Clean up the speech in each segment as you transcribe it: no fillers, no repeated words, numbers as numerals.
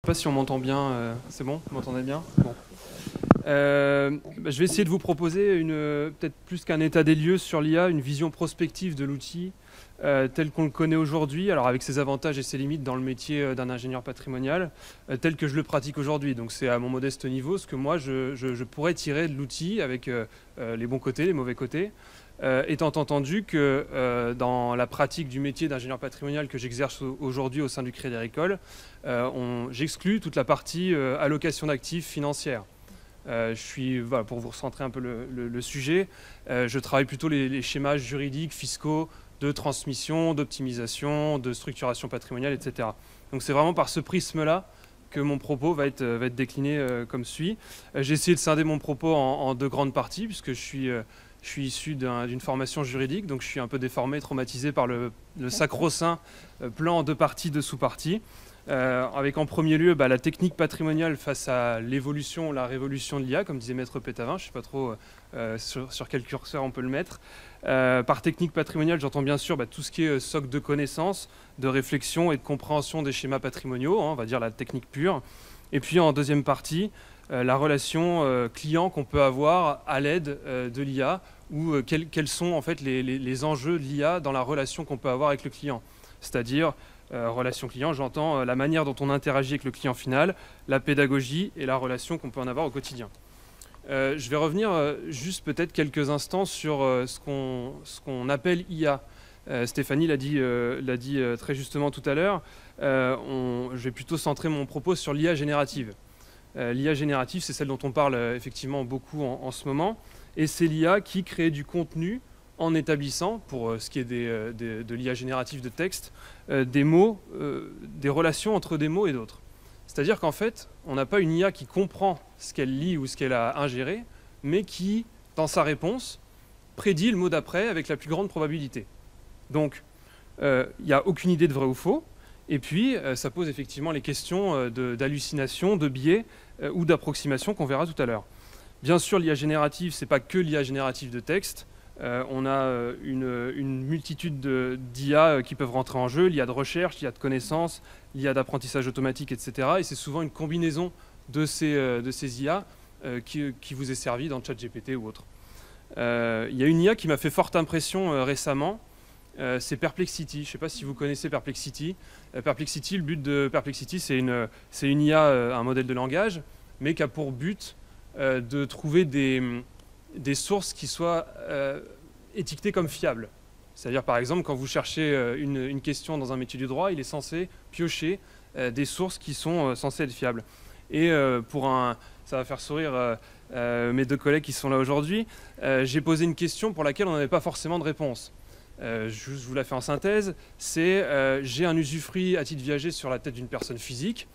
pas si on m'entend bien. C'est bon? Vous m'entendez bien? Bon. Je vais essayer de vous proposer peut-être plus qu'un état des lieux sur l'IA, une vision prospective de l'outil tel qu'on le connaît aujourd'hui, alors avec ses avantages et ses limites dans le métier d'un ingénieur patrimonial, tel que je le pratique aujourd'hui. Donc c'est à mon modeste niveau ce que moi je pourrais tirer de l'outil avec les bons côtés, les mauvais côtés. Étant entendu que dans la pratique du métier d'ingénieur patrimonial que j'exerce aujourd'hui au sein du Crédit Agricole, j'exclus toute la partie allocation d'actifs financière. Voilà, pour vous recentrer un peu le sujet, je travaille plutôt les schémas juridiques, fiscaux, de transmission, d'optimisation, de structuration patrimoniale, etc. Donc c'est vraiment par ce prisme-là que mon propos va être décliné comme suit. J'ai essayé de scinder mon propos en deux grandes parties, puisque je suis issu d'une formation juridique, donc je suis un peu déformé, traumatisé par le sacro-saint plan en deux parties, deux sous-parties. Avec en premier lieu la technique patrimoniale face à l'évolution, la révolution de l'IA, comme disait Maître Pétavin. Je ne sais pas trop sur quel curseur on peut le mettre. Par technique patrimoniale, j'entends bien sûr tout ce qui est socle de connaissances, de réflexion et de compréhension des schémas patrimoniaux, on va dire la technique pure. Et puis en deuxième partie, la relation client qu'on peut avoir à l'aide de l'IA, ou quels sont en fait les enjeux de l'IA dans la relation qu'on peut avoir avec le client. C'est-à-dire, relation client, j'entends la manière dont on interagit avec le client final, la pédagogie et la relation qu'on peut en avoir au quotidien. Je vais revenir juste peut-être quelques instants sur ce qu'on appelle IA. Stéphanie l'a dit très justement tout à l'heure. Je vais plutôt centrer mon propos sur l'IA générative. L'IA générative, c'est celle dont on parle effectivement beaucoup en ce moment. Et c'est l'IA qui crée du contenu en établissant, pour ce qui est de l'IA générative de texte, des mots, des relations entre des mots et d'autres. C'est-à-dire qu'en fait, on n'a pas une IA qui comprend ce qu'elle lit ou ce qu'elle a ingéré, mais qui, dans sa réponse, prédit le mot d'après avec la plus grande probabilité. Donc, il n'y a aucune idée de vrai ou faux, et puis ça pose effectivement les questions d'hallucination, de biais ou d'approximation qu'on verra tout à l'heure. Bien sûr, l'IA générative, ce n'est pas que l'IA générative de texte. On a une multitude d'IA qui peuvent rentrer en jeu, l'IA de recherche, l'IA de connaissance, l'IA d'apprentissage automatique, etc. Et c'est souvent une combinaison de ces IA qui vous est servie dans ChatGPT ou autre. Il y a une IA qui m'a fait forte impression récemment, c'est Perplexity. Je ne sais pas si vous connaissez Perplexity. Perplexity, le but de Perplexity, c'est une IA, un modèle de langage, mais qui a pour but de trouver des sources qui soient étiquetées comme fiables. C'est-à-dire, par exemple, quand vous cherchez une question dans un métier du droit, il est censé piocher des sources qui sont censées être fiables. Et ça va faire sourire mes deux collègues qui sont là aujourd'hui, j'ai posé une question pour laquelle on n'avait pas forcément de réponse. Je vous la fais en synthèse, c'est j'ai un usufruit à titre viager sur la tête d'une personne physique.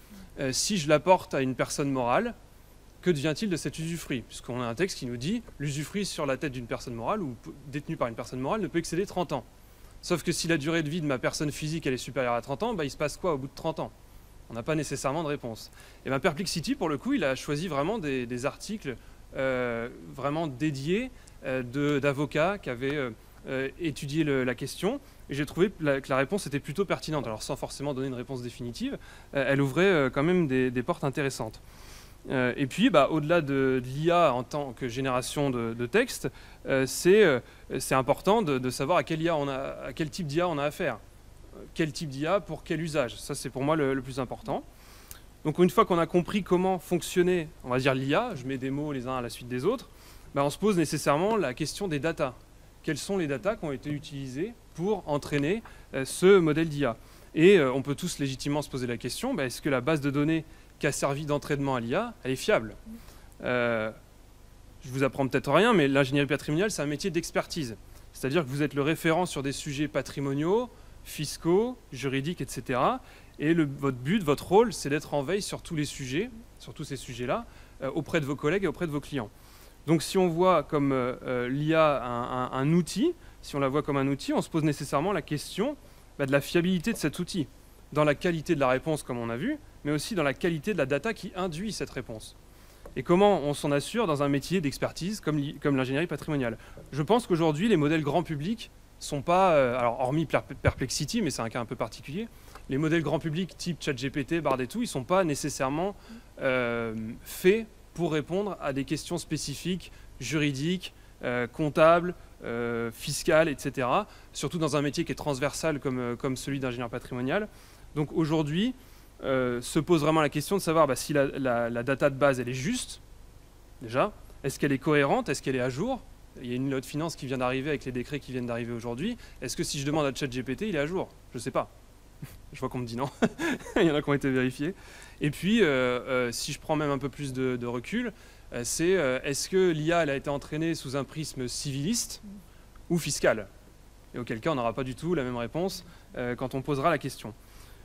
Si je l'apporte à une personne morale, que devient-il de cet usufruit? Puisqu'on a un texte qui nous dit l'usufruit sur la tête d'une personne morale ou détenu par une personne morale ne peut excéder 30 ans. Sauf que si la durée de vie de ma personne physique elle est supérieure à 30 ans, il se passe quoi au bout de 30 ans? On n'a pas nécessairement de réponse. Et Perplexity, pour le coup, il a choisi vraiment des articles vraiment dédiés d'avocats qui avaient étudié la question. Et j'ai trouvé que la réponse était plutôt pertinente. Alors sans forcément donner une réponse définitive, elle ouvrait quand même des portes intéressantes. Et puis, au-delà de l'IA en tant que génération de texte, c'est important de savoir à quel type d'IA on a affaire. Quel type d'IA pour quel usage. Ça, c'est pour moi le plus important. Donc, une fois qu'on a compris comment fonctionnait, on va dire l'IA, je mets des mots les uns à la suite des autres, on se pose nécessairement la question des datas. Quels sont les datas qui ont été utilisés pour entraîner ce modèle d'IA? Et on peut tous légitimement se poser la question, est-ce que la base de données qui a servi d'entraînement à l'IA, elle est fiable. Je vous apprends peut-être rien, mais l'ingénierie patrimoniale, c'est un métier d'expertise. C'est-à-dire que vous êtes le référent sur des sujets patrimoniaux, fiscaux, juridiques, etc. Et votre but, votre rôle, c'est d'être en veille sur tous les sujets, sur tous ces sujets-là, auprès de vos collègues et auprès de vos clients. Donc si on voit comme l'IA un outil, si on la voit comme un outil, on se pose nécessairement la question de la fiabilité de cet outil, dans la qualité de la réponse, comme on a vu, mais aussi dans la qualité de la data qui induit cette réponse. Et comment on s'en assure dans un métier d'expertise comme l'ingénierie patrimoniale. Je pense qu'aujourd'hui, les modèles grand public sont pas, alors hormis Perplexity, mais c'est un cas un peu particulier, les modèles grand public type ChatGPT, Bard et tout, ils ne sont pas nécessairement faits pour répondre à des questions spécifiques, juridiques, comptables, fiscales, etc. Surtout dans un métier qui est transversal comme celui d'ingénieur patrimonial. Donc aujourd'hui, se pose vraiment la question de savoir si la data de base elle est juste, déjà, est-ce qu'elle est cohérente, est-ce qu'elle est à jour. Il y a une loi de finances qui vient d'arriver avec les décrets qui viennent d'arriver aujourd'hui. Est-ce que si je demande à ChatGPT, il est à jour? Je ne sais pas. Je vois qu'on me dit non. Il y en a qui ont été vérifiés. Et puis, si je prends même un peu plus de recul, c'est est-ce que l'IA elle a été entraînée sous un prisme civiliste ou fiscal? Et auquel cas, on n'aura pas du tout la même réponse quand on posera la question.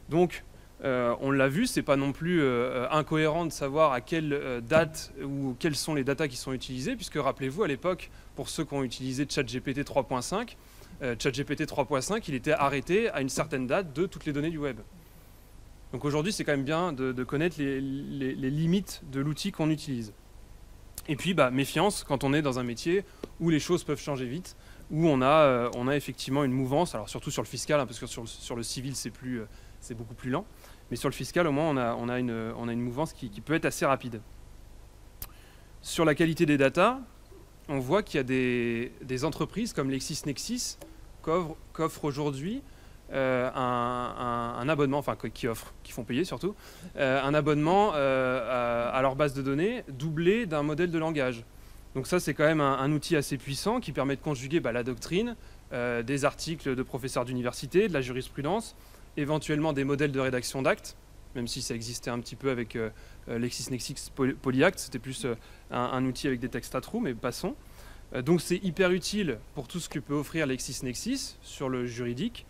Donc, on l'a vu, c'est pas non plus incohérent de savoir à quelle date ou quelles sont les datas qui sont utilisées, puisque rappelez-vous, à l'époque, pour ceux qui ont utilisé ChatGPT 3.5, ChatGPT 3.5, il était arrêté à une certaine date de toutes les données du web. Donc aujourd'hui, c'est quand même bien de connaître les limites de l'outil qu'on utilise. Et puis, méfiance quand on est dans un métier où les choses peuvent changer vite, où on a effectivement une mouvance, alors surtout sur le fiscal, parce que sur le civil, c'est beaucoup plus lent. Mais sur le fiscal, au moins, on a une mouvance qui peut être assez rapide. Sur la qualité des datas, on voit qu'il y a des entreprises comme LexisNexis qu'offrent aujourd'hui un abonnement, enfin qui font payer surtout, un abonnement à leur base de données doublé d'un modèle de langage. Donc ça, c'est quand même un outil assez puissant qui permet de conjuguer la doctrine, des articles de professeurs d'université, de la jurisprudence, éventuellement des modèles de rédaction d'actes, même si ça existait un petit peu avec LexisNexis Polyact, c'était plus un outil avec des textes à trous, mais passons. Donc c'est hyper utile pour tout ce que peut offrir LexisNexis sur le juridique.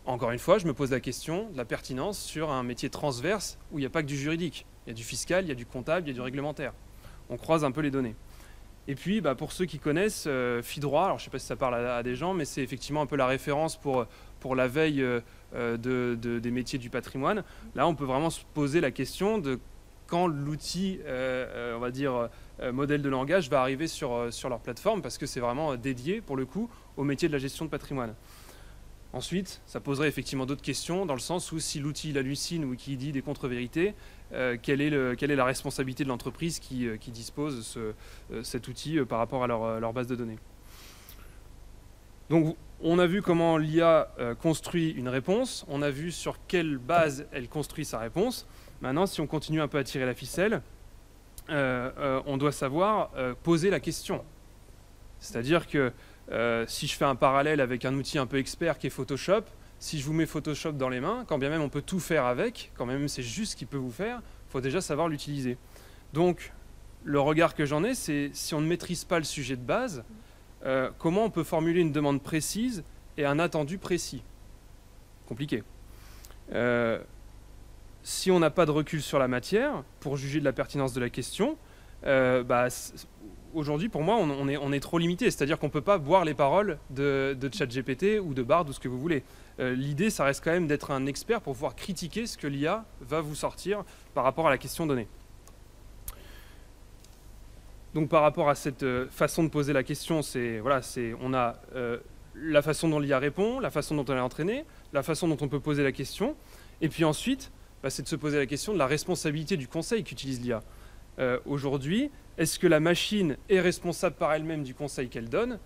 Encore une fois, je me pose la question de la pertinence sur un métier transverse où il n'y a pas que du juridique. Il y a du fiscal, il y a du comptable, il y a du réglementaire. On croise un peu les données. Et puis, pour ceux qui connaissent FIDroit, alors je ne sais pas si ça parle à des gens, mais c'est effectivement un peu la référence pour la veille des métiers du patrimoine. Là, on peut vraiment se poser la question de quand l'outil, on va dire, modèle de langage va arriver sur leur plateforme, parce que c'est vraiment dédié, pour le coup, au métier de la gestion de patrimoine. Ensuite, ça poserait effectivement d'autres questions, dans le sens où si l'outil hallucine ou qui dit des contre-vérités, quelle est la responsabilité de l'entreprise qui dispose cet outil par rapport à leur base de données. Donc, on a vu comment l'IA construit une réponse, on a vu sur quelle base elle construit sa réponse. Maintenant, si on continue un peu à tirer la ficelle, on doit savoir poser la question. C'est-à-dire que si je fais un parallèle avec un outil un peu expert qui est Photoshop, si je vous mets Photoshop dans les mains, quand bien même on peut tout faire avec, quand même c'est juste ce qu'il peut vous faire, il faut déjà savoir l'utiliser. Donc, le regard que j'en ai, c'est si on ne maîtrise pas le sujet de base, comment on peut formuler une demande précise et un attendu précis? Compliqué. Si on n'a pas de recul sur la matière, pour juger de la pertinence de la question, aujourd'hui, pour moi, on est trop limité. C'est-à-dire qu'on ne peut pas boire les paroles de ChatGPT ou de Bard ou ce que vous voulez. L'idée, ça reste quand même d'être un expert pour pouvoir critiquer ce que l'IA va vous sortir par rapport à la question donnée. Donc par rapport à cette façon de poser la question, on a la façon dont l'IA répond, la façon dont elle est entraînée, la façon dont on peut poser la question, et puis ensuite, c'est de se poser la question de la responsabilité du conseil qu'utilise l'IA. Aujourd'hui, est-ce que la machine est responsable par elle-même du conseil qu'elle donne?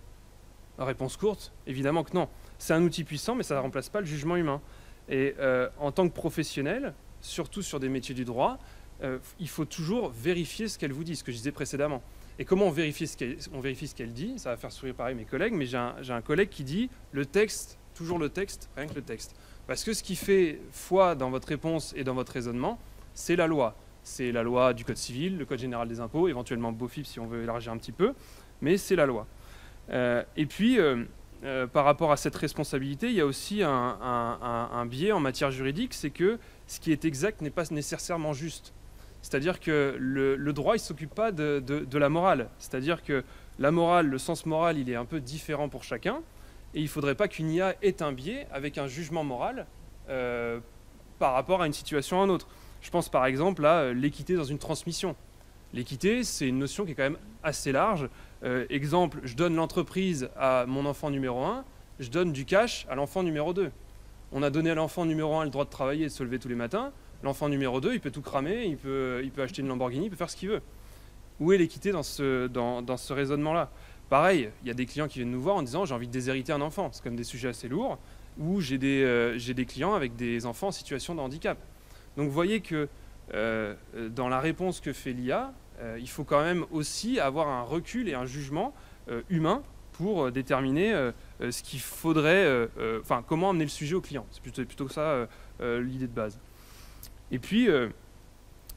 Réponse courte, évidemment que non. C'est un outil puissant, mais ça ne remplace pas le jugement humain. Et en tant que professionnel, surtout sur des métiers du droit, il faut toujours vérifier ce qu'elle vous dit, ce que je disais précédemment. Et comment on vérifie ce qu'elle dit? Ça va faire sourire pareil mes collègues, mais j'ai un collègue qui dit le texte, toujours le texte, rien que le texte. Parce que ce qui fait foi dans votre réponse et dans votre raisonnement, c'est la loi. C'est la loi du Code civil, le Code général des impôts, éventuellement BOFIP si on veut élargir un petit peu, mais c'est la loi. Et puis, par rapport à cette responsabilité, il y a aussi un biais en matière juridique, c'est que ce qui est exact n'est pas nécessairement juste. C'est-à-dire que le droit, il ne s'occupe pas de la morale. C'est-à-dire que la morale, le sens moral, il est un peu différent pour chacun, et il ne faudrait pas qu'une IA ait un biais avec un jugement moral par rapport à une situation à une autre. Je pense par exemple à l'équité dans une transmission. L'équité, c'est une notion qui est quand même assez large. Exemple, je donne l'entreprise à mon enfant numéro 1, je donne du cash à l'enfant numéro 2. On a donné à l'enfant numéro 1 le droit de travailler et de se lever tous les matins. L'enfant numéro 2, il peut tout cramer, il peut acheter une Lamborghini, il peut faire ce qu'il veut. Où est l'équité dans ce raisonnement-là? Pareil, il y a des clients qui viennent nous voir en disant « j'ai envie de déshériter un enfant ». C'est comme des sujets assez lourds. Ou j'ai des clients avec des enfants en situation de handicap. Donc vous voyez que dans la réponse que fait l'IA, il faut quand même aussi avoir un recul et un jugement humain pour déterminer ce qu'il faudrait, comment amener le sujet au client. C'est plutôt ça l'idée de base. Et puis,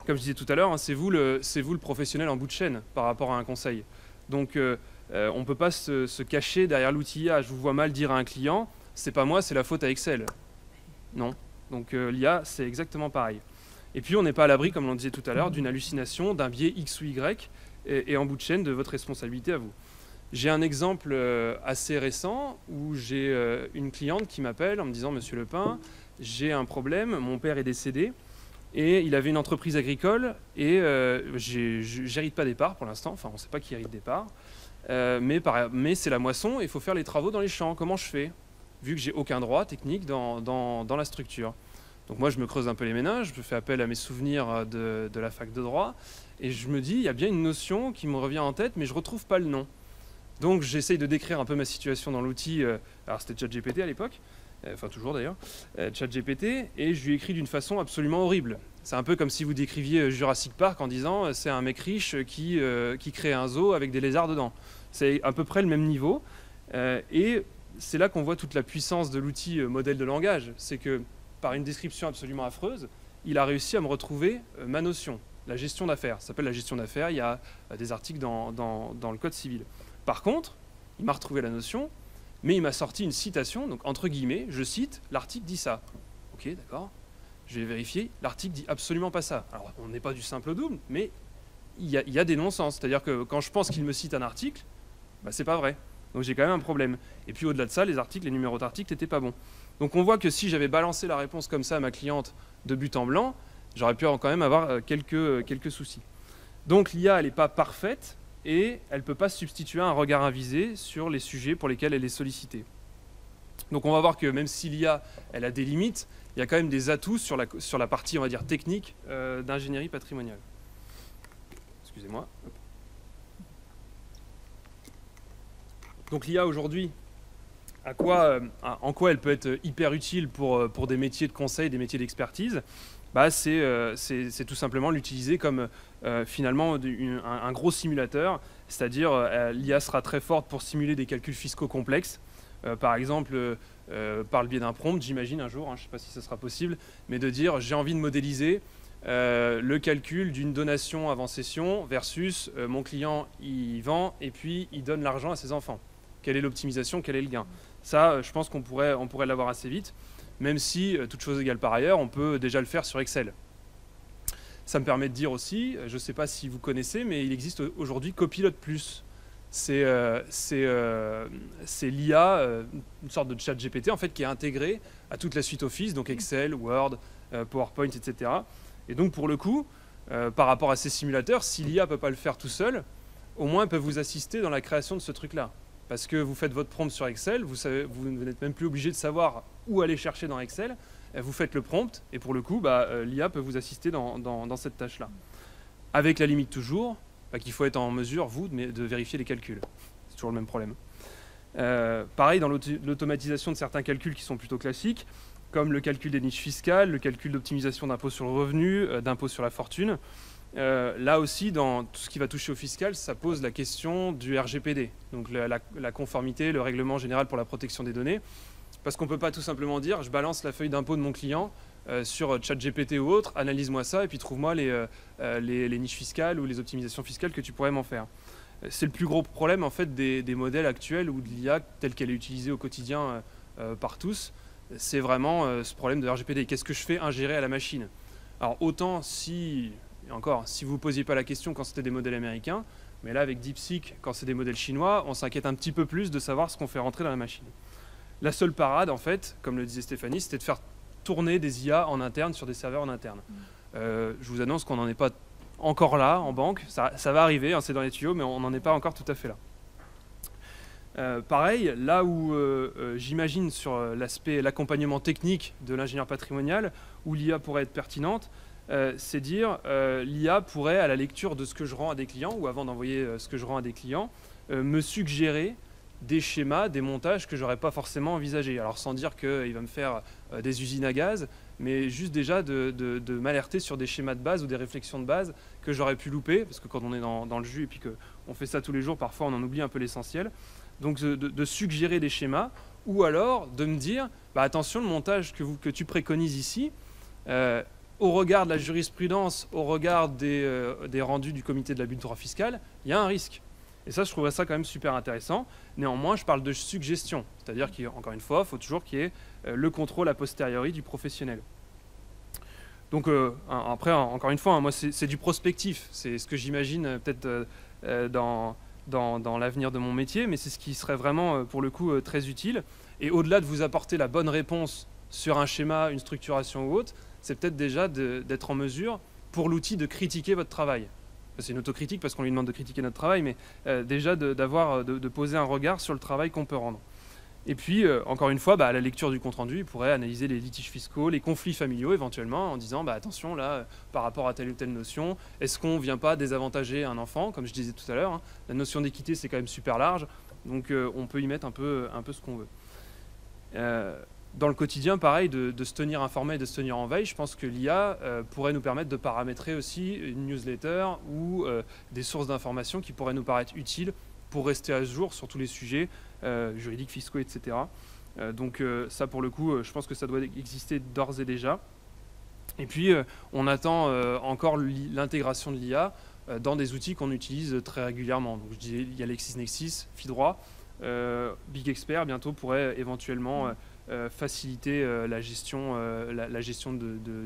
comme je disais tout à l'heure, hein, c'est vous le professionnel en bout de chaîne par rapport à un conseil. Donc on ne peut pas se cacher derrière l'outil IA. Je vous vois mal dire à un client, c'est pas moi, c'est la faute à Excel. Non. Donc l'IA, c'est exactement pareil. Et puis on n'est pas à l'abri, comme on disait tout à l'heure, d'une hallucination, d'un biais X ou Y, et en bout de chaîne de votre responsabilité à vous. J'ai un exemple assez récent où j'ai une cliente qui m'appelle en me disant « Monsieur Lepin, j'ai un problème, mon père est décédé, et il avait une entreprise agricole, et j'hérite pas des parts pour l'instant, enfin on ne sait pas qui hérite des parts, mais c'est la moisson, et il faut faire les travaux dans les champs, comment je fais ? Vu que j'ai aucun droit technique dans la structure. » Donc moi, je me creuse un peu les méninges, je fais appel à mes souvenirs de la fac de droit, et je me dis, il y a bien une notion qui me revient en tête, mais je ne retrouve pas le nom. Donc j'essaye de décrire un peu ma situation dans l'outil, alors c'était ChatGPT à l'époque, enfin toujours d'ailleurs, ChatGPT, et je lui écris d'une façon absolument horrible. C'est un peu comme si vous décriviez Jurassic Park en disant, c'est un mec riche qui crée un zoo avec des lézards dedans. C'est à peu près le même niveau, et c'est là qu'on voit toute la puissance de l'outil modèle de langage. C'est que par une description absolument affreuse, il a réussi à me retrouver ma notion, la gestion d'affaires. Ça s'appelle la gestion d'affaires, il y a des articles dans le code civil. Par contre, il m'a retrouvé la notion, mais il m'a sorti une citation, donc entre guillemets, je cite, l'article dit ça. Ok, d'accord, je vais vérifier, l'article dit absolument pas ça. Alors, on n'est pas du simple au double, mais il y a des non-sens. C'est-à-dire que quand je pense qu'il me cite un article, bah, c'est pas vrai. Donc j'ai quand même un problème. Et puis au-delà de ça, les numéros d'articles n'étaient pas bons. Donc on voit que si j'avais balancé la réponse comme ça à ma cliente de but en blanc, j'aurais pu quand même avoir quelques soucis. Donc l'IA, elle n'est pas parfaite et elle ne peut pas substituer un regard avisé sur les sujets pour lesquels elle est sollicitée. Donc on va voir que même si l'IA, elle a des limites, il y a quand même des atouts sur la partie, on va dire, technique d'ingénierie patrimoniale. Excusez-moi. Donc l'IA aujourd'hui, en quoi elle peut être hyper utile pour des métiers de conseil, des métiers d'expertise, bah c'est tout simplement l'utiliser comme finalement un gros simulateur, c'est-à-dire l'IA sera très forte pour simuler des calculs fiscaux complexes, par exemple par le biais d'un prompt, j'imagine un jour, hein, je ne sais pas si ce sera possible, mais de dire j'ai envie de modéliser le calcul d'une donation avant cession versus mon client il vend et puis il donne l'argent à ses enfants. Quelle est l'optimisation, quel est le gain? Ça, je pense qu'on pourrait l'avoir assez vite, même si, toute chose égale par ailleurs, on peut déjà le faire sur Excel. Ça me permet de dire aussi, je ne sais pas si vous connaissez, mais il existe aujourd'hui Copilot+. C'est l'IA, une sorte de chat GPT en fait, qui est intégré à toute la suite Office, donc Excel, Word, PowerPoint, etc. Et donc pour le coup, par rapport à ces simulateurs, si l'IA ne peut pas le faire tout seul, au moins elle peut vous assister dans la création de ce truc-là. Parce que vous faites votre prompt sur Excel, vous n'êtes même plus obligé de savoir où aller chercher dans Excel, vous faites le prompt, et pour le coup, l'IA peut vous assister dans cette tâche-là. Avec la limite toujours, qu'il faut être en mesure, vous, de vérifier les calculs. C'est toujours le même problème. Pareil, dans l'automatisation de certains calculs qui sont plutôt classiques, comme le calcul des niches fiscales, le calcul d'optimisation d'impôt sur le revenu, d'impôt sur la fortune. Là aussi, dans tout ce qui va toucher au fiscal, ça pose la question du RGPD, donc la conformité, le règlement général pour la protection des données, parce qu'on ne peut pas tout simplement dire je balance la feuille d'impôt de mon client sur ChatGPT ou autre, analyse-moi ça et puis trouve-moi les niches fiscales ou les optimisations fiscales que tu pourrais m'en faire. C'est le plus gros problème en fait des modèles actuels ou de l'IA telle qu'elle est utilisée au quotidien par tous, c'est vraiment ce problème de RGPD. Qu'est-ce que je fais ingérer à la machine? Alors autant si vous ne posiez pas la question quand c'était des modèles américains, mais là avec DeepSeek, quand c'est des modèles chinois, on s'inquiète un petit peu plus de savoir ce qu'on fait rentrer dans la machine. La seule parade, en fait, comme le disait Stéphanie, c'était de faire tourner des IA en interne sur des serveurs en interne. Je vous annonce qu'on n'en est pas encore là en banque, ça va arriver, hein, c'est dans les tuyaux, mais on n'en est pas encore tout à fait là. Pareil, là où j'imagine sur l'accompagnement technique de l'ingénieur patrimonial, où l'IA pourrait être pertinente, c'est dire l'IA pourrait, à la lecture de ce que je rends à des clients, ou avant d'envoyer ce que je rends à des clients, me suggérer des schémas, des montages que j'aurais pas forcément envisagés. Alors sans dire qu'il va me faire des usines à gaz, mais juste déjà de m'alerter sur des schémas de base ou des réflexions de base que j'aurais pu louper, parce que quand on est dans le jus et puis qu'on fait ça tous les jours, parfois on en oublie un peu l'essentiel. Donc de suggérer des schémas, ou alors de me dire, bah, attention, le montage que tu préconises ici, au regard de la jurisprudence, au regard des rendus du comité de l'abus de droit fiscal, il y a un risque. Et ça, je trouverais ça quand même super intéressant. Néanmoins, je parle de suggestion, c'est-à-dire qu'encore une fois, il faut toujours qu'il y ait le contrôle a posteriori du professionnel. Donc après, encore une fois, hein, moi, c'est du prospectif. C'est ce que j'imagine peut-être dans l'avenir de mon métier, mais c'est ce qui serait vraiment, pour le coup, très utile. Et au-delà de vous apporter la bonne réponse sur un schéma, une structuration ou autre, c'est peut-être déjà d'être en mesure, pour l'outil, de critiquer votre travail. C'est une autocritique parce qu'on lui demande de critiquer notre travail, mais déjà de poser un regard sur le travail qu'on peut rendre. Et puis, encore une fois, à la lecture du compte-rendu, il pourrait analyser les litiges fiscaux, les conflits familiaux éventuellement, en disant attention, là, par rapport à telle ou telle notion, est-ce qu'on ne vient pas désavantager un enfant, comme je disais tout à l'heure, hein. La notion d'équité, c'est quand même super large, donc on peut y mettre un peu ce qu'on veut. Dans le quotidien, pareil, de se tenir informé et de se tenir en veille, je pense que l'IA pourrait nous permettre de paramétrer aussi une newsletter ou des sources d'informations qui pourraient nous paraître utiles pour rester à jour sur tous les sujets juridiques, fiscaux, etc. Donc ça, pour le coup, je pense que ça doit exister d'ores et déjà. Et puis, on attend encore l'intégration de l'IA dans des outils qu'on utilise très régulièrement. Donc, je disais, il y a LexisNexis, Fidroit, Big Expert, bientôt pourrait éventuellement faciliter la gestion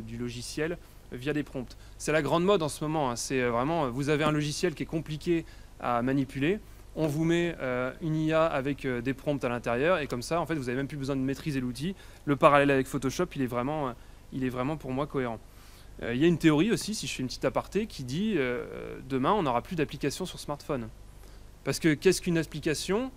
du logiciel via des prompts. C'est la grande mode en ce moment, hein. C'est vraiment, vous avez un logiciel qui est compliqué à manipuler, on vous met une IA avec des prompts à l'intérieur, et comme ça, en fait, vous n'avez même plus besoin de maîtriser l'outil. Le parallèle avec Photoshop, il est vraiment pour moi cohérent. Il y a une théorie aussi, si je fais une petite aparté, qui dit demain, on n'aura plus d'application sur smartphone. Parce que qu'est-ce qu'une application,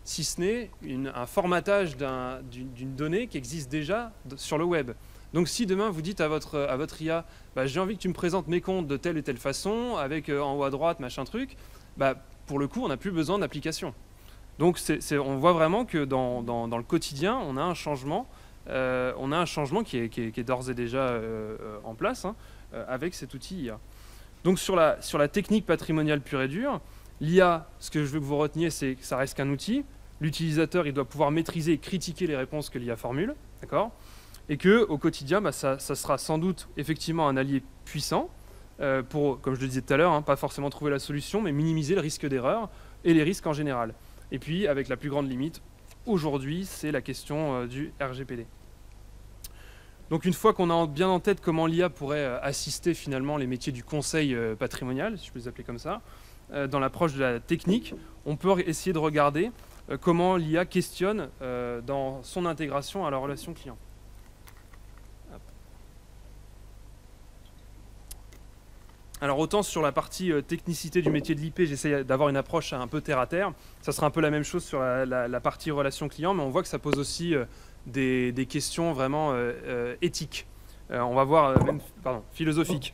si ce n'est un formatage d'une donnée qui existe déjà sur le web. Donc si demain vous dites à votre IA, j'ai envie que tu me présentes mes comptes de telle et telle façon, avec en haut à droite, machin truc, pour le coup, on n'a plus besoin d'application. Donc on voit vraiment que dans le quotidien, on a un changement, qui est d'ores et déjà en place, hein, avec cet outil IA. Donc sur la technique patrimoniale pure et dure, l'IA, ce que je veux que vous reteniez, c'est que ça reste qu'un outil. L'utilisateur, il doit pouvoir maîtriser et critiquer les réponses que l'IA formule, d'accord ? Et qu'au quotidien, ça sera sans doute effectivement un allié puissant pour, comme je le disais tout à l'heure, hein, pas forcément trouver la solution, mais minimiser le risque d'erreur et les risques en général. Et puis, avec la plus grande limite, aujourd'hui, c'est la question du RGPD. Donc une fois qu'on a bien en tête comment l'IA pourrait assister finalement les métiers du conseil patrimonial, si je peux les appeler comme ça, dans l'approche de la technique, on peut essayer de regarder comment l'IA questionne dans son intégration à la relation client. Alors autant sur la partie technicité du métier de l'IP, j'essaie d'avoir une approche un peu terre à terre. Ça sera un peu la même chose sur la partie relation client, mais on voit que ça pose aussi des questions vraiment éthiques. On va voir philosophiques.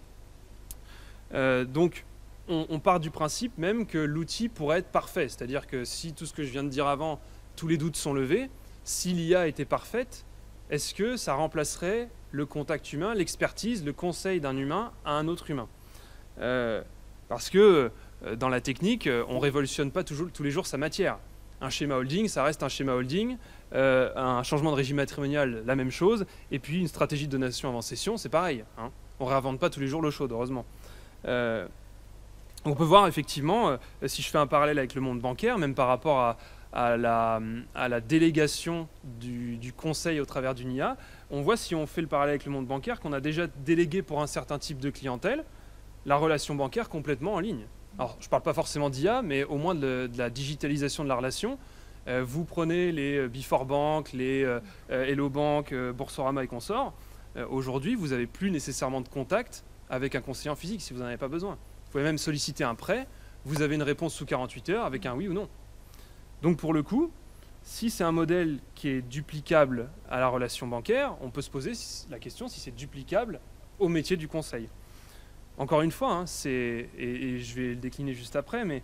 Donc on part du principe même que l'outil pourrait être parfait. C'est-à-dire que si tout ce que je viens de dire avant, tous les doutes sont levés, si l'IA était parfaite, est-ce que ça remplacerait le contact humain, l'expertise, le conseil d'un humain à un autre humain ? Parce que dans la technique, on ne révolutionne pas tous les jours sa matière. Un schéma holding, ça reste un schéma holding. Un changement de régime matrimonial, la même chose. Et puis une stratégie de donation avant cession, c'est pareil, hein. On ne réinvente pas tous les jours l'eau chaude, heureusement. On peut voir effectivement, si je fais un parallèle avec le monde bancaire, même par rapport à la délégation du conseil au travers d'une IA, on voit, si on fait le parallèle avec le monde bancaire, qu'on a déjà délégué pour un certain type de clientèle la relation bancaire complètement en ligne. Alors, je ne parle pas forcément d'IA, mais au moins de la digitalisation de la relation. Vous prenez les Before Bank, les Hello Bank, Boursorama et consorts. Aujourd'hui, vous n'avez plus nécessairement de contact avec un conseiller en physique si vous n'en avez pas besoin. Vous pouvez même solliciter un prêt. Vous avez une réponse sous 48 heures avec un oui ou non. Donc pour le coup, si c'est un modèle qui est duplicable à la relation bancaire, on peut se poser la question si c'est duplicable au métier du conseil. Encore une fois, hein, et je vais le décliner juste après, mais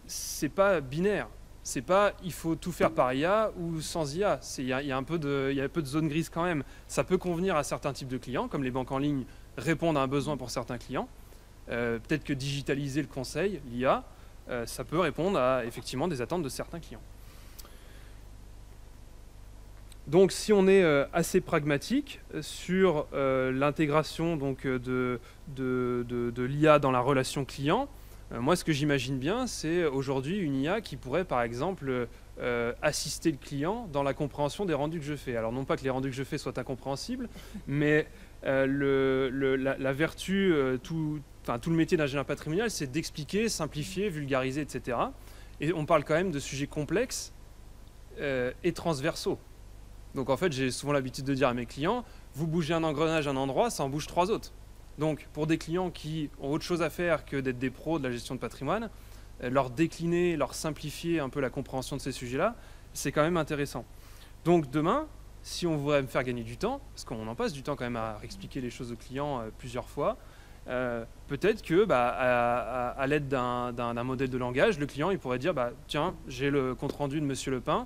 c'est pas binaire. C'est pas il faut tout faire par IA ou sans IA. Il y a un peu de zone grise quand même. Ça peut convenir à certains types de clients, comme les banques en ligne répondent à un besoin pour certains clients. Peut-être que digitaliser le conseil, l'IA, ça peut répondre à effectivement des attentes de certains clients. Donc si on est assez pragmatique sur l'intégration de l'IA dans la relation client, moi ce que j'imagine bien, c'est aujourd'hui une IA qui pourrait par exemple assister le client dans la compréhension des rendus que je fais. Alors non pas que les rendus que je fais soient incompréhensibles, mais la vertu, tout le métier d'ingénieur patrimonial, c'est d'expliquer, simplifier, vulgariser, etc. Et on parle quand même de sujets complexes et transversaux. Donc en fait, j'ai souvent l'habitude de dire à mes clients, vous bougez un engrenage à un endroit, ça en bouge 3 autres. Donc pour des clients qui ont autre chose à faire que d'être des pros de la gestion de patrimoine, leur décliner, leur simplifier un peu la compréhension de ces sujets-là, c'est quand même intéressant. Donc demain, si on voudrait me faire gagner du temps, parce qu'on en passe du temps quand même à expliquer les choses aux clients plusieurs fois, peut-être que à l'aide d'un modèle de langage, le client il pourrait dire tiens, j'ai le compte-rendu de Monsieur Lepin,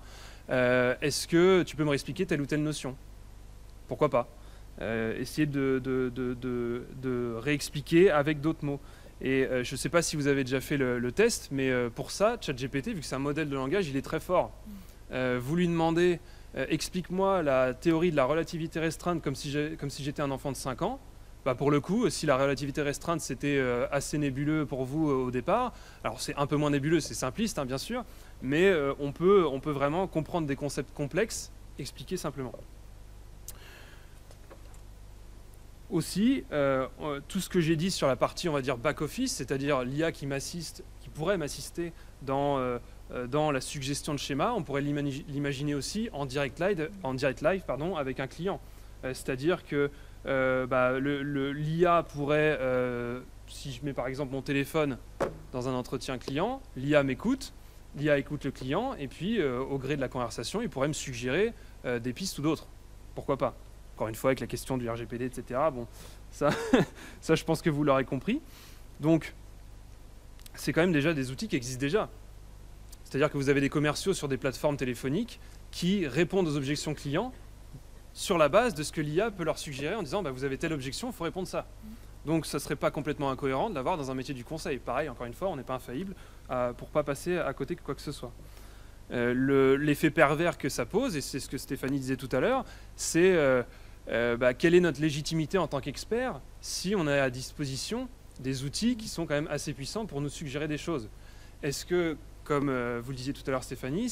est-ce que tu peux me réexpliquer telle ou telle notion? Pourquoi pas? Essayer de réexpliquer avec d'autres mots. Et je ne sais pas si vous avez déjà fait le test, mais pour ça, ChatGPT, vu que c'est un modèle de langage, il est très fort. Vous lui demandez explique-moi la théorie de la relativité restreinte comme si j'étais un enfant de 5 ans. Pour le coup, si la relativité restreinte c'était assez nébuleux pour vous au départ, alors c'est un peu moins nébuleux, c'est simpliste bien sûr, mais on peut vraiment comprendre des concepts complexes, expliquer simplement. Aussi, tout ce que j'ai dit sur la partie, on va dire, back-office, c'est-à-dire l'IA qui pourrait m'assister dans la suggestion de schéma, on pourrait l'imaginer aussi en direct live avec un client. C'est-à-dire que l'IA pourrait, si je mets par exemple mon téléphone dans un entretien client, l'IA m'écoute, l'IA écoute le client, et puis au gré de la conversation, il pourrait me suggérer des pistes ou d'autres. Pourquoi pas? Encore une fois, avec la question du RGPD, etc. Bon, ça, ça, je pense que vous l'aurez compris. Donc, c'est quand même déjà des outils qui existent déjà. C'est-à-dire que vous avez des commerciaux sur des plateformes téléphoniques qui répondent aux objections clients sur la base de ce que l'IA peut leur suggérer en disant vous avez telle objection, il faut répondre ça. Donc, ça ne serait pas complètement incohérent de l'avoir dans un métier du conseil. Pareil, encore une fois, on n'est pas infaillible pour ne pas passer à côté de quoi que ce soit. L'effet pervers que ça pose, et c'est ce que Stéphanie disait tout à l'heure, c'est quelle est notre légitimité en tant qu'expert si on a à disposition des outils qui sont quand même assez puissants pour nous suggérer des choses. Est-ce que, comme vous le disiez tout à l'heure Stéphanie,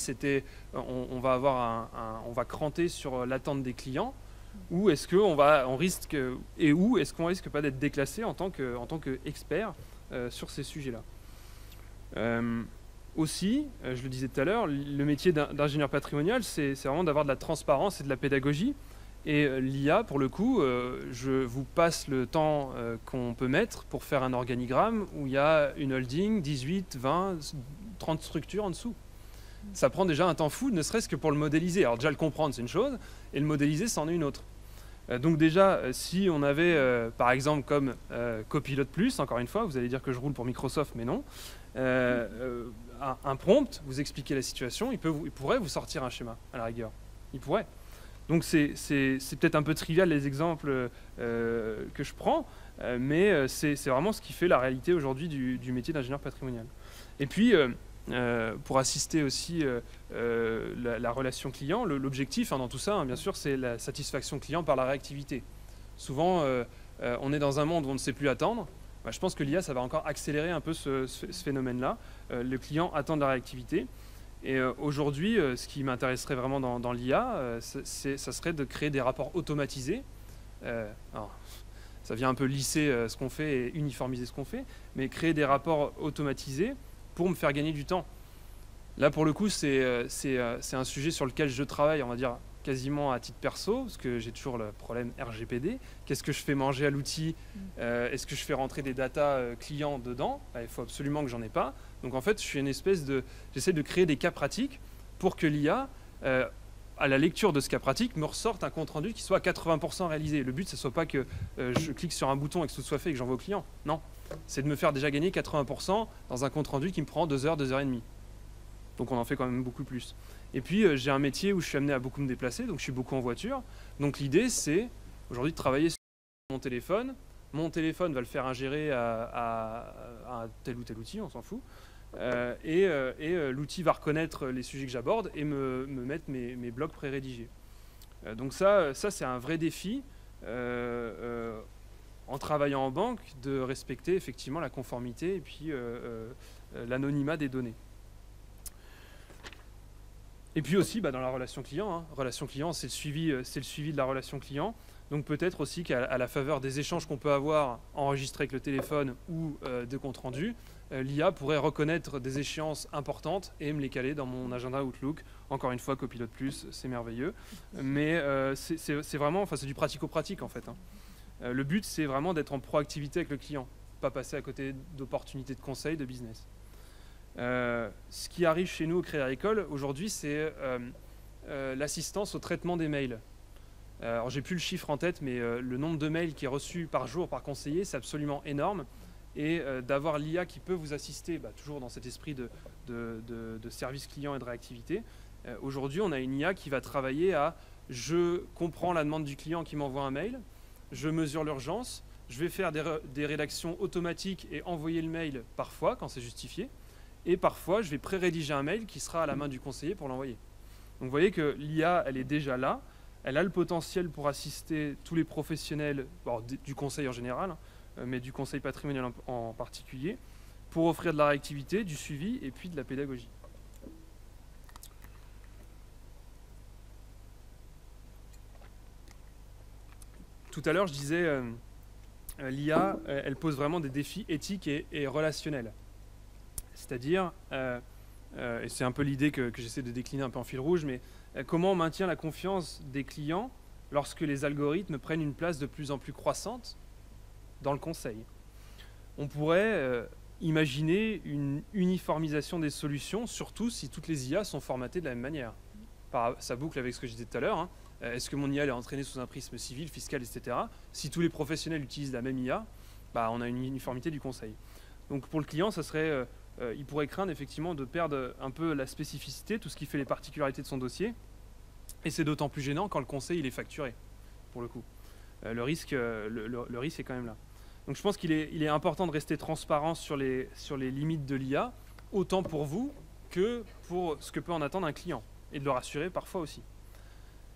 on va cranter sur l'attente des clients, ou est-ce qu'on risque pas d'être déclassé en tant qu'expert sur ces sujets-là. Aussi, je le disais tout à l'heure, le métier d'ingénieur patrimonial, c'est vraiment d'avoir de la transparence et de la pédagogie. Et l'IA, pour le coup, je vous passe le temps qu'on peut mettre pour faire un organigramme où il y a une holding, 18, 20, 30 structures en dessous. Ça prend déjà un temps fou, ne serait-ce que pour le modéliser. Alors déjà, le comprendre, c'est une chose, et le modéliser, c'en est une autre. Donc déjà, si on avait, par exemple, comme Copilot+, encore une fois, vous allez dire que je roule pour Microsoft, mais non, un prompt, vous expliquez la situation, il pourrait vous sortir un schéma, à la rigueur. Il pourrait. Donc c'est peut-être un peu trivial les exemples que je prends, mais c'est vraiment ce qui fait la réalité aujourd'hui du métier d'ingénieur patrimonial. Et puis, pour assister aussi la relation client, l'objectif dans tout ça, bien sûr, c'est la satisfaction client par la réactivité. Souvent, on est dans un monde où on ne sait plus attendre. Je pense que l'IA, ça va encore accélérer un peu ce phénomène-là. Le client attend de la réactivité. Et aujourd'hui, ce qui m'intéresserait vraiment dans l'IA, ça serait de créer des rapports automatisés. Alors, ça vient un peu lisser ce qu'on fait et uniformiser ce qu'on fait, mais créer des rapports automatisés pour me faire gagner du temps. Là, pour le coup, c'est un sujet sur lequel je travaille, on va dire, quasiment à titre perso, parce que j'ai toujours le problème RGPD. Qu'est-ce que je fais manger à l'outil? Est-ce que je fais rentrer des datas clients dedans? Il faut absolument que j'en ai pas. Donc en fait, je suis une espèce de... J'essaie de créer des cas pratiques pour que l'IA, à la lecture de ce cas pratique, me ressorte un compte-rendu qui soit à 80% réalisé. Le but, ce ne soit pas que je clique sur un bouton et que tout soit fait et que j'envoie au client. Non, c'est de me faire déjà gagner 80% dans un compte-rendu qui me prend 2 heures, 2 heures et demie. Donc on en fait quand même beaucoup plus. Et puis j'ai un métier où je suis amené à beaucoup me déplacer, donc je suis beaucoup en voiture. Donc l'idée c'est aujourd'hui de travailler sur mon téléphone. Mon téléphone va le faire ingérer à tel ou tel outil, on s'en fout. Et l'outil va reconnaître les sujets que j'aborde et me mettre mes blogs pré-rédigés. Donc ça c'est un vrai défi en travaillant en banque de respecter effectivement la conformité et puis l'anonymat des données. Et puis aussi dans la relation client. Relation client, c'est le suivi de la relation client. Donc peut-être aussi qu'à la faveur des échanges qu'on peut avoir enregistrés avec le téléphone ou de compte rendu, l'IA pourrait reconnaître des échéances importantes et me les caler dans mon agenda Outlook. Encore une fois, Copilot+, c'est merveilleux. Mais c'est vraiment, c'est du pratico-pratique en fait. Le but, c'est vraiment d'être en proactivité avec le client, pas passer à côté d'opportunités de conseil, de business. Ce qui arrive chez nous au Crédit Agricole aujourd'hui, c'est l'assistance au traitement des mails. Alors j'ai plus le chiffre en tête, mais le nombre de mails qui est reçu par jour par conseiller, c'est absolument énorme. Et d'avoir l'IA qui peut vous assister, toujours dans cet esprit de service client et de réactivité. Aujourd'hui, on a une IA qui va travailler à je comprends la demande du client qui m'envoie un mail, je mesure l'urgence, je vais faire des rédactions automatiques et envoyer le mail parfois quand c'est justifié. Et parfois, je vais pré-rédiger un mail qui sera à la main du conseiller pour l'envoyer. Donc vous voyez que l'IA, elle est déjà là. Elle a le potentiel pour assister tous les professionnels, du conseil en général, mais du conseil patrimonial en particulier, pour offrir de la réactivité, du suivi et puis de la pédagogie. Tout à l'heure, je disais, l'IA, elle pose vraiment des défis éthiques et relationnels. C'est-à-dire, et c'est un peu l'idée que j'essaie de décliner un peu en fil rouge, mais comment on maintient la confiance des clients lorsque les algorithmes prennent une place de plus en plus croissante dans le conseil. On pourrait imaginer une uniformisation des solutions, surtout si toutes les IA sont formatées de la même manière. Ça boucle avec ce que je disais tout à l'heure. Est-ce que mon IA est entraînée sous un prisme civil, fiscal, etc. Si tous les professionnels utilisent la même IA, on a une uniformité du conseil. Donc pour le client, ça serait... il pourrait craindre effectivement de perdre un peu la spécificité, tout ce qui fait les particularités de son dossier. Et c'est d'autant plus gênant quand le conseil il est facturé, pour le coup. Le risque est quand même là. Donc je pense qu'il est important de rester transparent sur les limites de l'IA, autant pour vous que pour ce que peut en attendre un client, et de le rassurer parfois aussi.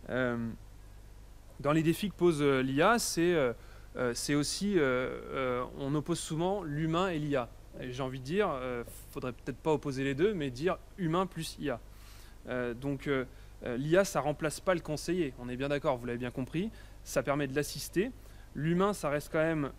Dans les défis que pose l'IA, c'est aussi, on oppose souvent l'humain et l'IA. J'ai envie de dire, faudrait peut-être pas opposer les deux, mais dire humain plus IA. L'IA, ça remplace pas le conseiller. On est bien d'accord, vous l'avez bien compris. Ça permet de l'assister. L'humain, ça reste quand même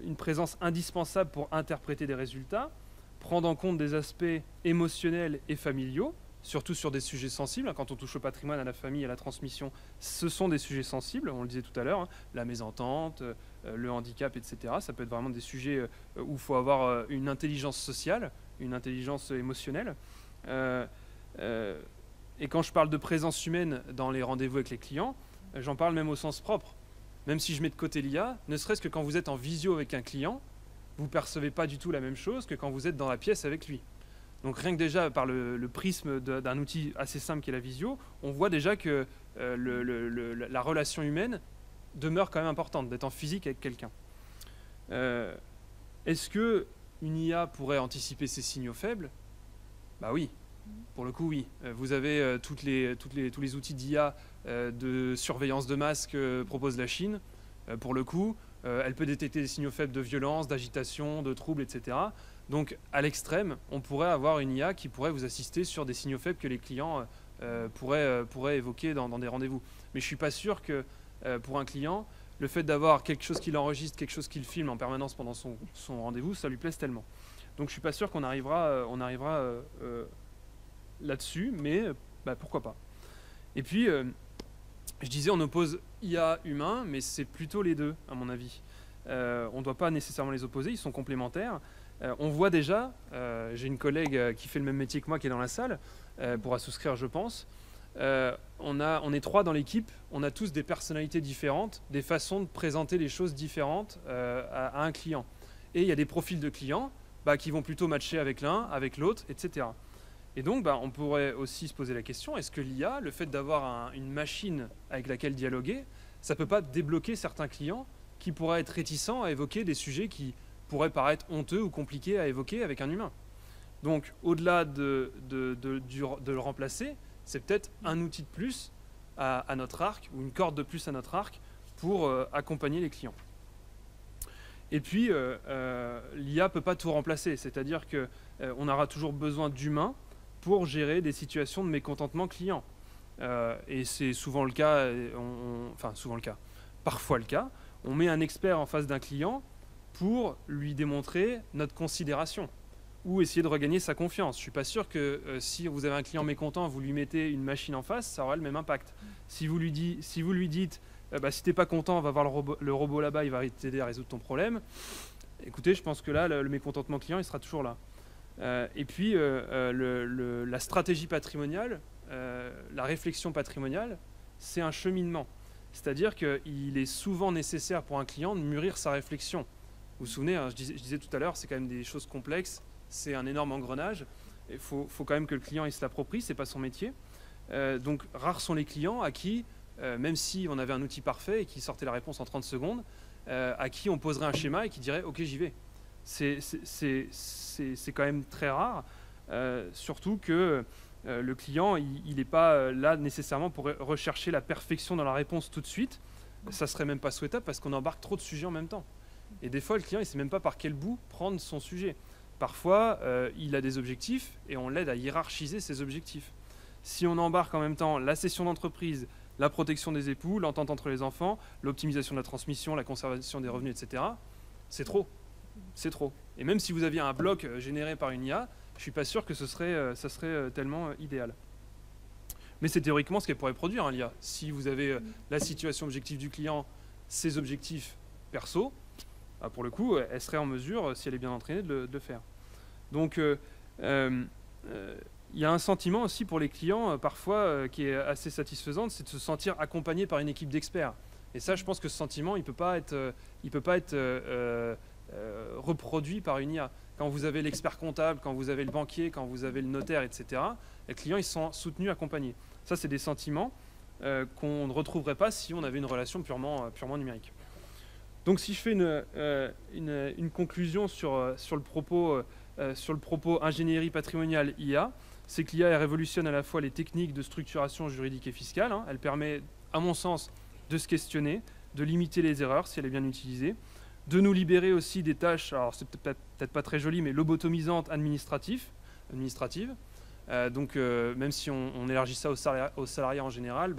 une présence indispensable pour interpréter des résultats, prendre en compte des aspects émotionnels et familiaux, surtout sur des sujets sensibles. Quand on touche au patrimoine, à la famille, à la transmission, ce sont des sujets sensibles, on le disait tout à l'heure, la mésentente, le handicap, etc. Ça peut être vraiment des sujets où il faut avoir une intelligence sociale, une intelligence émotionnelle. Et quand je parle de présence humaine dans les rendez-vous avec les clients, j'en parle même au sens propre. Même si je mets de côté l'IA, ne serait-ce que quand vous êtes en visio avec un client, vous ne percevez pas du tout la même chose que quand vous êtes dans la pièce avec lui. Donc rien que déjà par le prisme d'un outil assez simple qui est la visio, on voit déjà que la relation humaine demeure quand même importante, d'être en physique avec quelqu'un. Est-ce qu'une IA pourrait anticiper ces signaux faibles? Oui, pour le coup oui. Vous avez tous les outils d'IA de surveillance de masse que propose la Chine. Pour le coup, elle peut détecter des signaux faibles de violence, d'agitation, de troubles, etc. Donc, à l'extrême, on pourrait avoir une IA qui pourrait vous assister sur des signaux faibles que les clients pourraient évoquer dans des rendez-vous. Mais je ne suis pas sûr que pour un client, le fait d'avoir quelque chose qu'il enregistre, quelque chose qu'il filme en permanence pendant son rendez-vous, ça lui plaise tellement. Donc, je ne suis pas sûr qu'on arrivera là-dessus, mais pourquoi pas. Et puis, Je disais, on oppose IA humain, mais c'est plutôt les deux, à mon avis. On ne doit pas nécessairement les opposer, ils sont complémentaires. On voit déjà, j'ai une collègue qui fait le même métier que moi qui est dans la salle, pourra souscrire je pense. On est 3 dans l'équipe, on a tous des personnalités différentes, des façons de présenter les choses différentes à un client. Et il y a des profils de clients qui vont plutôt matcher avec l'un, avec l'autre, etc. Et donc on pourrait aussi se poser la question, est-ce que l'IA, le fait d'avoir une machine avec laquelle dialoguer, ça ne peut pas débloquer certains clients qui pourraient être réticents à évoquer des sujets qui pourrait paraître honteux ou compliqué à évoquer avec un humain. Donc, au-delà de le remplacer, c'est peut-être un outil de plus à notre arc, ou une corde de plus à notre arc, pour accompagner les clients. Et puis, l'IA ne peut pas tout remplacer, c'est-à-dire qu'on aura toujours besoin d'humains pour gérer des situations de mécontentement client. Et c'est souvent le cas, parfois le cas, on met un expert en face d'un client pour lui démontrer notre considération ou essayer de regagner sa confiance. Je ne suis pas sûr que si vous avez un client mécontent, vous lui mettez une machine en face, ça aura le même impact. Si vous lui dites, si tu n'es pas content, va voir le robot là-bas, il va t'aider à résoudre ton problème. Écoutez, je pense que là, le mécontentement client, il sera toujours là. Et puis, la stratégie patrimoniale, la réflexion patrimoniale, c'est un cheminement. C'est-à-dire qu'il est souvent nécessaire pour un client de mûrir sa réflexion. Vous vous souvenez, je disais tout à l'heure, c'est quand même des choses complexes, c'est un énorme engrenage. Il faut quand même que le client il se l'approprie, c'est pas son métier. Donc rares sont les clients à qui, même si on avait un outil parfait et qui sortait la réponse en 30 secondes, à qui on poserait un schéma et qui dirait « ok, j'y vais ». C'est quand même très rare, surtout que le client il n'est pas là nécessairement pour rechercher la perfection dans la réponse tout de suite. Ça serait même pas souhaitable parce qu'on embarque trop de sujets en même temps. Et des fois, le client, il ne sait même pas par quel bout prendre son sujet. Parfois, il a des objectifs et on l'aide à hiérarchiser ses objectifs. Si on embarque en même temps la cession d'entreprise, la protection des époux, l'entente entre les enfants, l'optimisation de la transmission, la conservation des revenus, etc., c'est trop. C'est trop. Et même si vous aviez un bloc généré par une IA, je ne suis pas sûr que ça serait tellement idéal. Mais c'est théoriquement ce qu'elle pourrait produire, hein, l'IA. Si vous avez la situation objective du client, ses objectifs perso, pour le coup, elle serait en mesure, si elle est bien entraînée, de le faire. Donc, il y a un sentiment aussi pour les clients, parfois, qui est assez satisfaisant, c'est de se sentir accompagné par une équipe d'experts. Et ça, je pense que ce sentiment, il ne peut pas être reproduit par une IA. Quand vous avez l'expert comptable, quand vous avez le banquier, quand vous avez le notaire, etc., les clients, ils sont soutenus, accompagnés. Ça, c'est des sentiments qu'on ne retrouverait pas si on avait une relation purement numérique. Donc si je fais une conclusion sur le propos ingénierie patrimoniale IA, c'est que l'IA révolutionne à la fois les techniques de structuration juridique et fiscale. Elle permet, à mon sens, de se questionner, de limiter les erreurs si elle est bien utilisée, de nous libérer aussi des tâches, alors c'est peut-être pas très joli, mais lobotomisantes administratives. Donc même si on élargit ça aux salariés en général,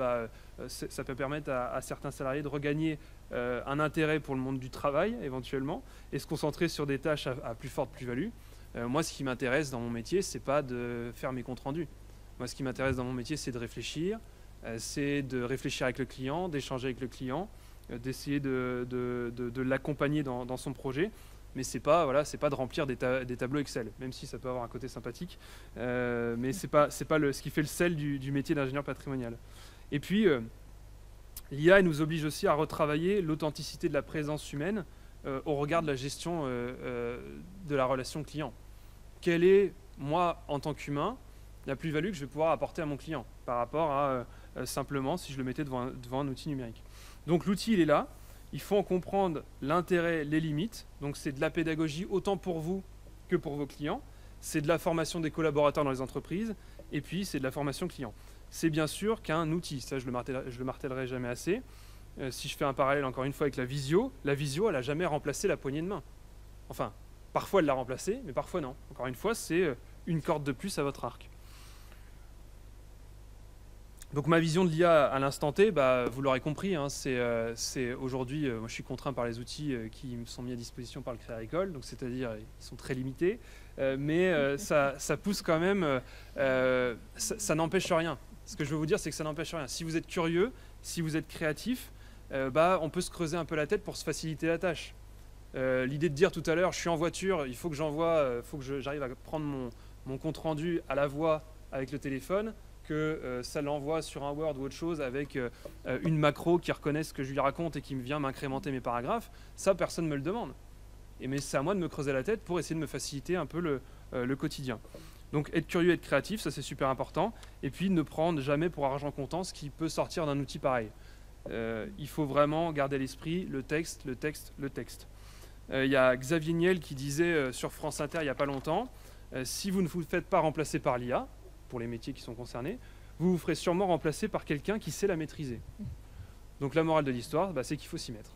ça peut permettre à certains salariés de regagner un intérêt pour le monde du travail éventuellement et se concentrer sur des tâches à plus forte plus-value. Moi, ce qui m'intéresse dans mon métier, c'est pas de faire mes comptes rendus. Moi, ce qui m'intéresse dans mon métier, c'est de réfléchir, avec le client, d'échanger avec le client, d'essayer de l'accompagner dans son projet. Mais c'est pas de remplir des tableaux Excel, même si ça peut avoir un côté sympathique. Mais c'est pas ce qui fait le sel du métier d'ingénieur patrimonial. Et puis, l'IA nous oblige aussi à retravailler l'authenticité de la présence humaine au regard de la gestion de la relation client. Quelle est, moi, en tant qu'humain, la plus-value que je vais pouvoir apporter à mon client par rapport à simplement si je le mettais devant un outil numérique. Donc l'outil, il est là. Il faut en comprendre l'intérêt, les limites. Donc c'est de la pédagogie autant pour vous que pour vos clients. C'est de la formation des collaborateurs dans les entreprises. Et puis c'est de la formation client. C'est bien sûr qu'un outil. Ça, je le martellerai jamais assez. Si je fais un parallèle encore une fois avec la visio, elle n'a jamais remplacé la poignée de main. Enfin, parfois elle l'a remplacée, mais parfois non. Encore une fois, c'est une corde de plus à votre arc. Donc ma vision de l'IA à l'instant T, vous l'aurez compris, hein, c'est aujourd'hui, moi je suis contraint par les outils qui me sont mis à disposition par le Crédit Agricole, donc c'est-à-dire ils sont très limités, mais ça pousse quand même, ça n'empêche rien. Ce que je veux vous dire, c'est que ça n'empêche rien. Si vous êtes curieux, Si vous êtes créatif, on peut se creuser un peu la tête pour se faciliter la tâche. L'idée de dire tout à l'heure, je suis en voiture, il faut que j'arrive à prendre mon compte rendu à la voix avec le téléphone, que ça l'envoie sur un Word ou autre chose avec une macro qui reconnaît ce que je lui raconte et qui vient m'incrémenter mes paragraphes, ça personne ne me le demande. Mais c'est à moi de me creuser la tête pour essayer de me faciliter un peu le quotidien. Donc être curieux, être créatif, ça c'est super important. Et puis ne prendre jamais pour argent comptant ce qui peut sortir d'un outil pareil. Il faut vraiment garder à l'esprit le texte, le texte, le texte. Il y a Xavier Niel qui disait sur France Inter il n'y a pas longtemps, si vous ne vous faites pas remplacer par l'IA, pour les métiers qui sont concernés, vous vous ferez sûrement remplacer par quelqu'un qui sait la maîtriser. Donc la morale de l'histoire, c'est qu'il faut s'y mettre.